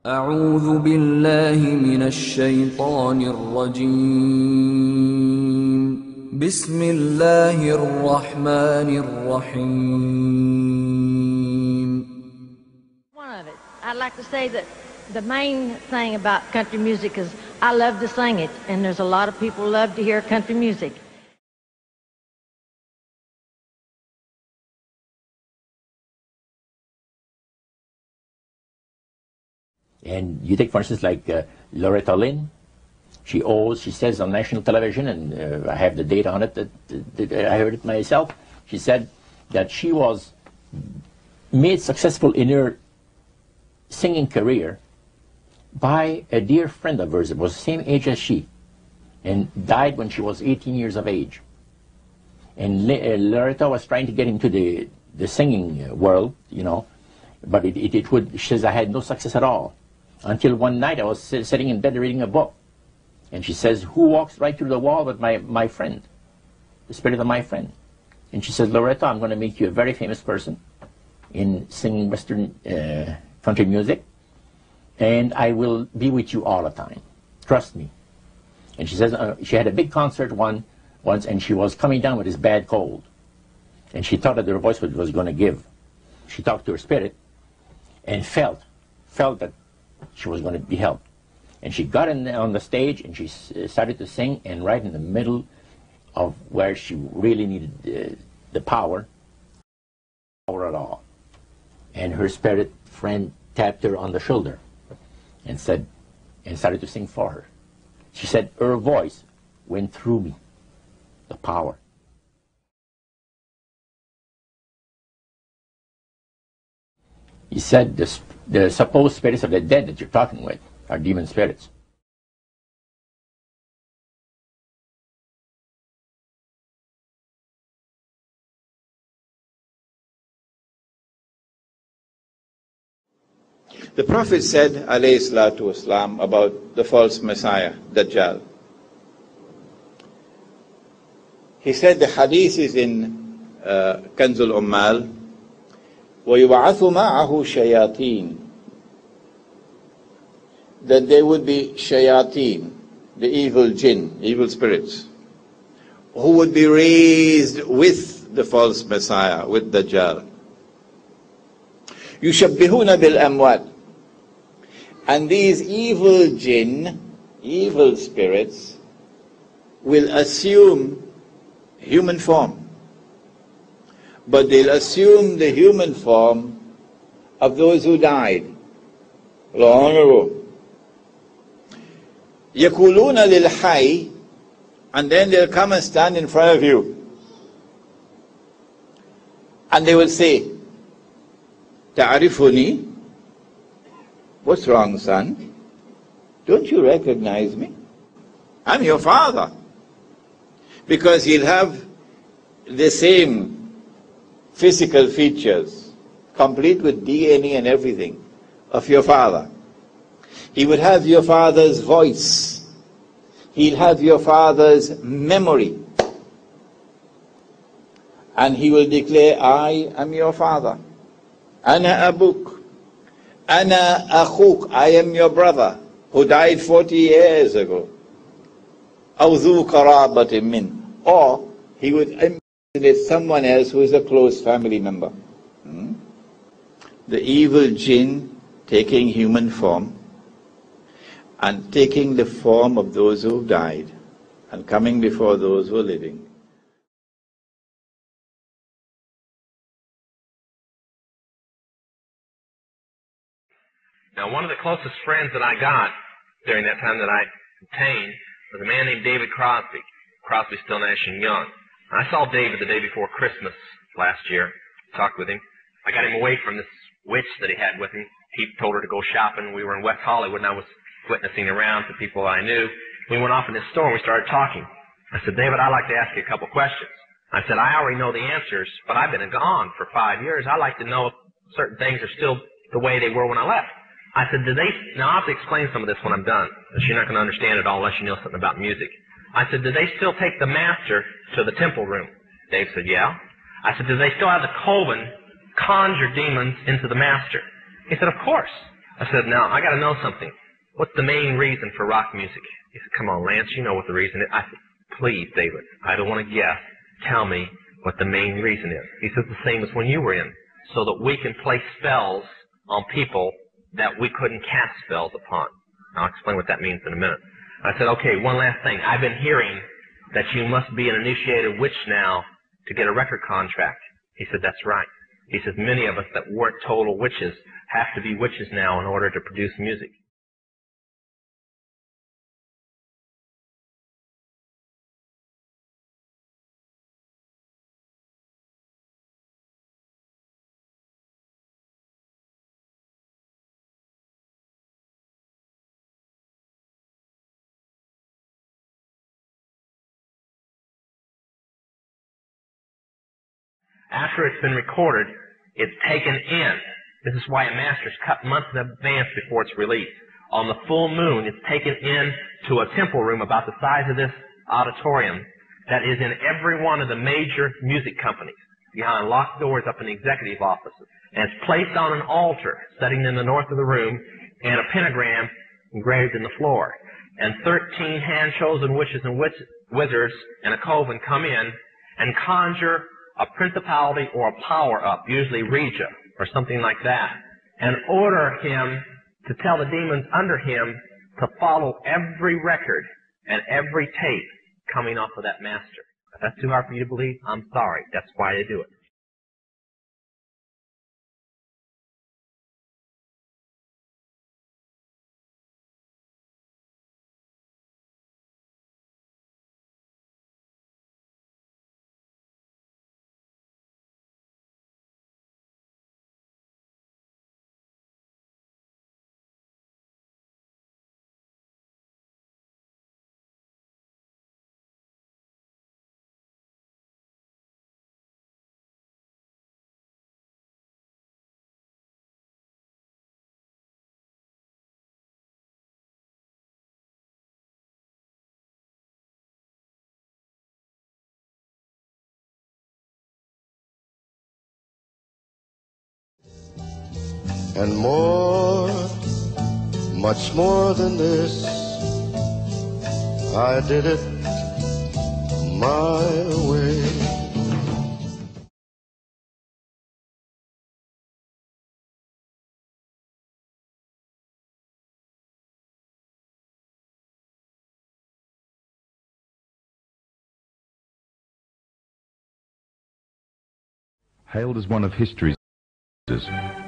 أعوذ بالله من الشيطان الرجيم بسم الله الرحمن الرحيم. One of it. I'd like to say that the main thing about country music is I love to sing it, and there's a lot of people who love to hear country music. And you take, for instance, like Loretta Lynn. She says on national television, and I have the data on it, that I heard it myself. She said that she was made successful in her singing career by a dear friend of hers that was the same age as she, and died when she was 18 years of age. And Loretta was trying to get into the singing world, you know, but she says, I had no success at all. Until one night I was sitting in bed reading a book. And she says, who walks right through the wall with my friend? The spirit of my friend. And she says, Loretta, I'm going to make you a very famous person in singing Western country music. And I will be with you all the time. Trust me. And she says, she had a big concert once, and she was coming down with this bad cold. And she thought that her voice was going to give. She talked to her spirit and felt that she was going to be helped. And she got on the stage and she started to sing, and right in the middle of where she really needed the power at all. And her spirit friend tapped her on the shoulder and said, and started to sing for her. She said, her voice went through me, the power. He said the supposed spirits of the dead that you're talking with are demon spirits. The Prophet said, alayhi salatu wasalam, about the false Messiah, Dajjal. He said, the hadith is in Kanzul Ummal, وَيُبْعَثُ مَعَهُ شَيَاطِينَ, that there would be shayateen, the evil jinn, evil spirits, who would be raised with the false Messiah, with Dajjal. يُشَبِّهُونَ بِالْأَمْوَاتِ, and these evil jinn, evil spirits, will assume human form. But they'll assume the human form of those who died long ago. يَقُولُونَ لِلْحَيِّ, and then they'll come and stand in front of you. And they will say, تَعْرِفُنِي? What's wrong, son? Don't you recognize me? I'm your father. Because he'll have the same physical features, complete with DNA and everything, of your father. He would have your father's voice. He'll have your father's memory. And he will declare, I am your father. Ana abuk. Ana akhuk. I am your brother who died 40 years ago. Aw dhu qarabatin min. Or he would impersonate someone else who is a close family member. The evil jinn taking human form and taking the form of those who died and coming before those who are living. Now, one of the closest friends that I got during that time that I obtained was a man named David Crosby. Crosby, Still, Nash & Young. I saw David the day before Christmas last year, talked with him. I got him away from this witch that he had with him. He told her to go shopping. We were in West Hollywood, and I was witnessing around to people I knew. We went off in this store, and we started talking. I said, David, I'd like to ask you a couple questions. I said, I already know the answers, but I've been gone for 5 years. I'd like to know if certain things are still the way they were when I left. I said, now I'll have to explain some of this when I'm done, because you're not going to understand it all unless you know something about music. I said, do they still take the master to the temple room? Dave said, yeah. I said, do they still have the coven conjure demons into the master? He said, of course. I said, now, I got to know something. What's the main reason for rock music? He said, come on, Lance, you know what the reason is. I said, please, David, I don't want to guess. Tell me what the main reason is. He said, the same as when you were in, so that we can play spells on people that we couldn't cast spells upon. I'll explain what that means in a minute. I said, okay, one last thing. I've been hearing that you must be an initiated witch now to get a record contract. He said, that's right. He says, many of us that weren't total witches have to be witches now in order to produce music. After it's been recorded, it's taken in. This is why a master's cut months in advance before it's released. On the full moon, it's taken in to a temple room about the size of this auditorium that is in every one of the major music companies, behind locked doors up in the executive offices. And it's placed on an altar sitting in the north of the room, and a pentagram engraved in the floor. And 13 hand-chosen witches and wizards and a coven come in and conjure a principality or a power up, usually Regia or something like that, and order him to tell the demons under him to follow every record and every tape coming off of that master. If that's too hard for you to believe, I'm sorry. That's why they do it. And more, much more than this, I did it my way. Hailed as one of history's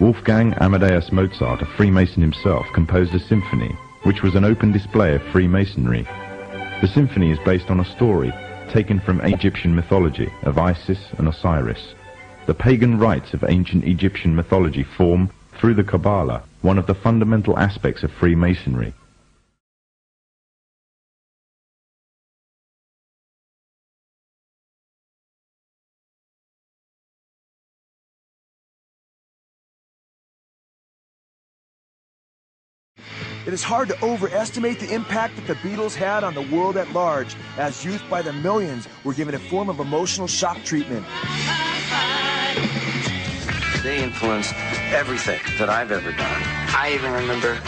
Wolfgang Amadeus Mozart, a Freemason himself, composed a symphony, which was an open display of Freemasonry. The symphony is based on a story taken from Egyptian mythology of Isis and Osiris. The pagan rites of ancient Egyptian mythology form, through the Kabbalah, one of the fundamental aspects of Freemasonry. It is hard to overestimate the impact that the Beatles had on the world at large, as youth by the millions were given a form of emotional shock treatment. They influenced everything that I've ever done. I even remember,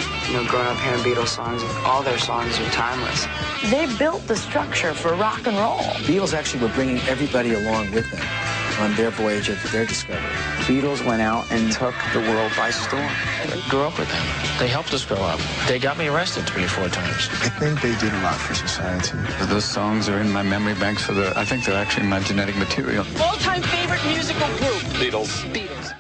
growing up hearing Beatles songs. All their songs are timeless. They built the structure for rock and roll. Beatles actually were bringing everybody along with them on their voyage of their discovery. Beatles went out and took the world by storm. I grew up with them. They helped us grow up. They got me arrested 3 or 4 times. I think they did a lot for society. Those songs are in my memory banks I think they're actually my genetic material. All-time favorite musical group? Beatles. Beatles.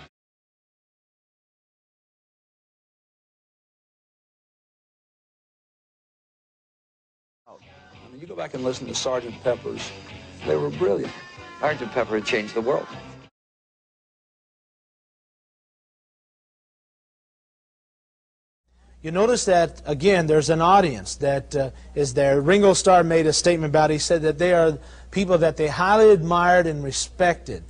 When you go back and listen to Sgt. Pepper's, they were brilliant. Sgt. Pepper changed the world. You notice that, again, there's an audience that is there. Ringo Starr made a statement about it. He said that they are people that they highly admired and respected.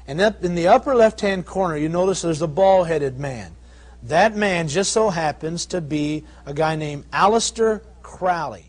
And up in the upper left-hand corner, you notice there's a bald-headed man. That man just so happens to be a guy named Aleister Crowley.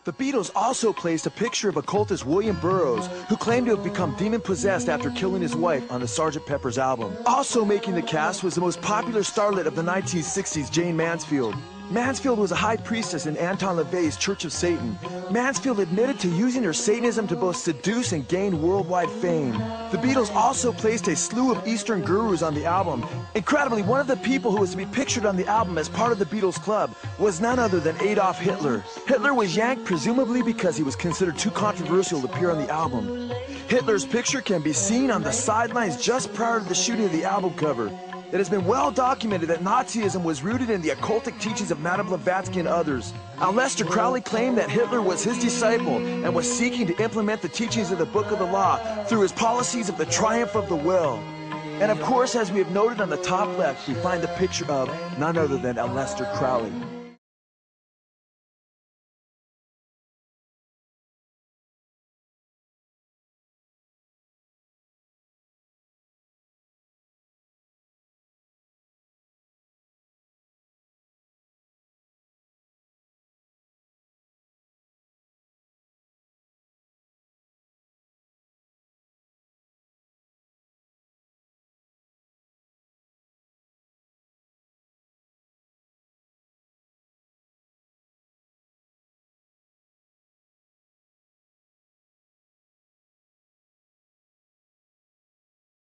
The Beatles also placed a picture of occultist William Burroughs, who claimed to have become demon-possessed after killing his wife on the Sgt. Pepper's album. Also making the cast was the most popular starlet of the 1960s, Jane Mansfield. Mansfield was a high priestess in Anton LaVey's Church of Satan. Mansfield admitted to using her Satanism to both seduce and gain worldwide fame. The Beatles also placed a slew of Eastern gurus on the album. Incredibly, one of the people who was to be pictured on the album as part of the Beatles Club was none other than Adolf Hitler. Hitler was yanked presumably because he was considered too controversial to appear on the album. Hitler's picture can be seen on the sidelines just prior to the shooting of the album cover. It has been well documented that Nazism was rooted in the occultic teachings of Madame Blavatsky and others. Aleister Crowley claimed that Hitler was his disciple and was seeking to implement the teachings of the Book of the Law through his policies of the triumph of the will. And of course, as we have noted on the top left, we find the picture of none other than Aleister Crowley.